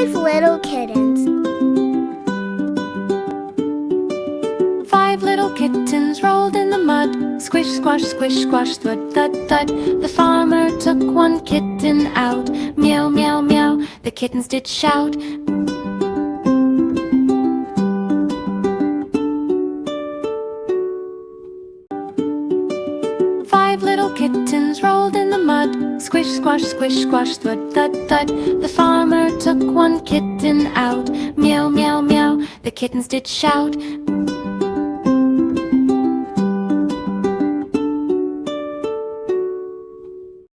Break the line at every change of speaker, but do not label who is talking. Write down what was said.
5 little kittens.
5 little kittens rolled in the mud. Squish, squash, squish, squash, thud, thud, thud. The farmer took one kitten out. Meow, meow, meow, the kittens did shout. Five little kittens rolled in the mud. Squish, squash, squish, squash, thud, thud, thud. The farmer took one kitten out. Meow, meow, meow, the kittens did shout.